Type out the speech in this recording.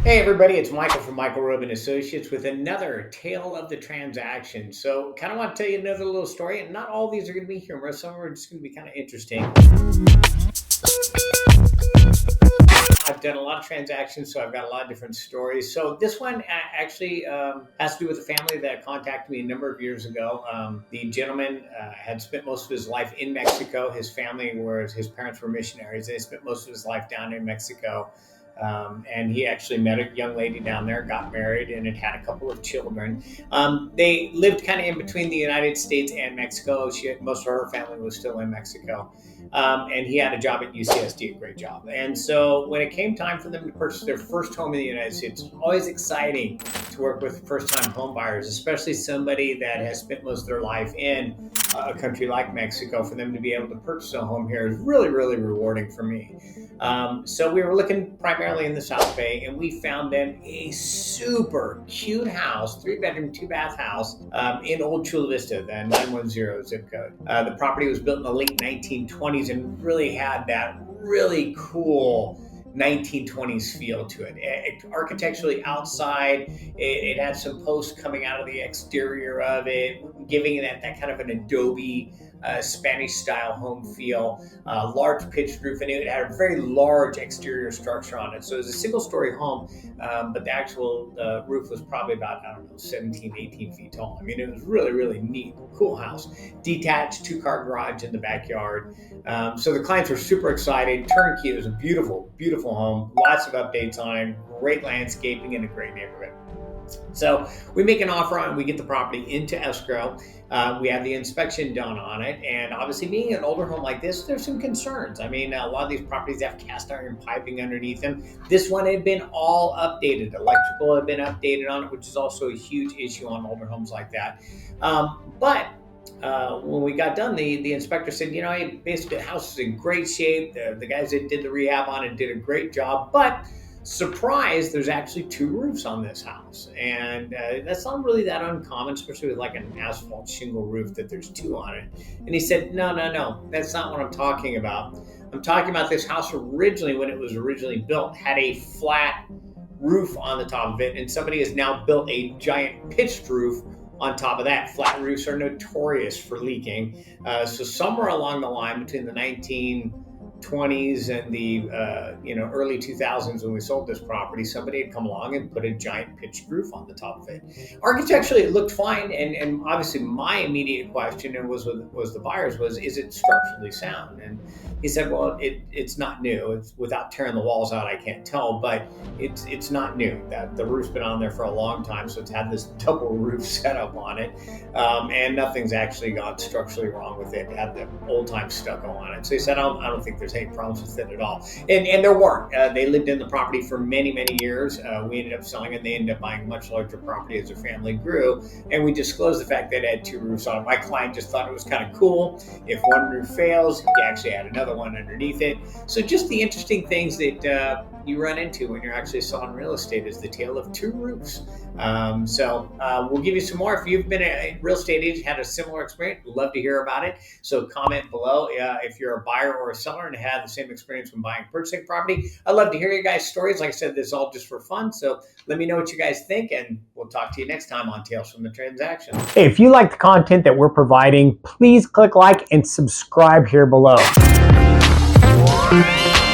Hey everybody, it's Michael from RealtorMrobe and Associates with another tale of the transaction. So kind of want to tell you another little story, and not all of these are going to be humorous. Some are just going to be kind of interesting. I've done a lot of transactions, so I've got a lot of different stories. So this one actually has to do with a family that contacted me a number of years ago. The gentleman had spent most of his life in Mexico. His parents were missionaries. They spent most of his life down in Mexico. And he actually met a young lady down there, got married, and had a couple of children. They lived kind of in between the United States and Mexico. Most of her family was still in Mexico. And he had a job at UCSD, a great job. And so when it came time for them to purchase their first home in the United States, it's always exciting to work with first-time home buyers, especially somebody that has spent most of their life in a country like Mexico. For them to be able to purchase a home here is really, really rewarding for me. So we were looking primarily in the South Bay, and we found them a super cute house, 3-bedroom, 2-bath house in Old Chula Vista, the 910 zip code. The property was built in the late 1920s and really had that really cool 1920s feel to it. Architecturally outside, it had some posts coming out of the exterior of it, giving it that kind of an adobe Spanish style home feel. Large pitched roof, and it had a very large exterior structure on it. So it was a single story home, but the actual roof was probably about, 17, 18 feet tall. I mean, it was really, really neat, cool house. Detached 2-car garage in the backyard. So the clients were super excited. Turnkey. It was a beautiful, beautiful home. Lots of updates on it. Great landscaping in a great neighborhood. So we make an offer on it. We get the property into escrow. We have the inspection done on it. And obviously, being an older home like this, there's some concerns. I mean, a lot of these properties have cast iron piping underneath them. This one had been all updated. Electrical had been updated on it, which is also a huge issue on older homes like that. But when we got done, the inspector said, hey, basically the house is in great shape. The guys that did the rehab on it did a great job. But surprise, there's actually 2 roofs on this house, and that's not really that uncommon, especially with like an asphalt shingle roof, that there's 2 on it. And he said, no, that's not what I'm talking about. I'm talking about this house originally, when it was originally built, had a flat roof on the top of it, and somebody has now built a giant pitched roof on top of that. Flat roofs are notorious for leaking. So somewhere along the line between the 1920s and the early 2000s, when we sold this property, somebody had come along and put a giant pitched roof on the top of it. Architecturally, it looked fine, and obviously my immediate question, and was the buyer's, was, is it structurally sound? And he said, well, it's not new. It's, without tearing the walls out, I can't tell, but it's not new. That the roof's been on there for a long time, so it's had this double roof setup on it, and nothing's actually gone structurally wrong with it. It had the old time stucco on it. So he said, I don't think there's any problems with it at all. And there weren't. They lived in the property for many, many years. We ended up selling it. They ended up buying a much larger property as their family grew. And we disclosed the fact that it had 2 roofs on it. My client just thought it was kind of cool. If one roof fails, you actually add another one underneath it. So just the interesting things that you run into when you're actually selling real estate is the tale of 2 roofs. So we'll give you some more. If you've been a real estate agent, had a similar experience, we'd love to hear about it. So comment below if you're a buyer or a seller and had the same experience when buying and purchasing property. I'd love to hear your guys' stories. Like I said, this is all just for fun. So let me know what you guys think, and we'll talk to you next time on Tales from the Transaction. Hey, if you like the content that we're providing, please click like and subscribe here below.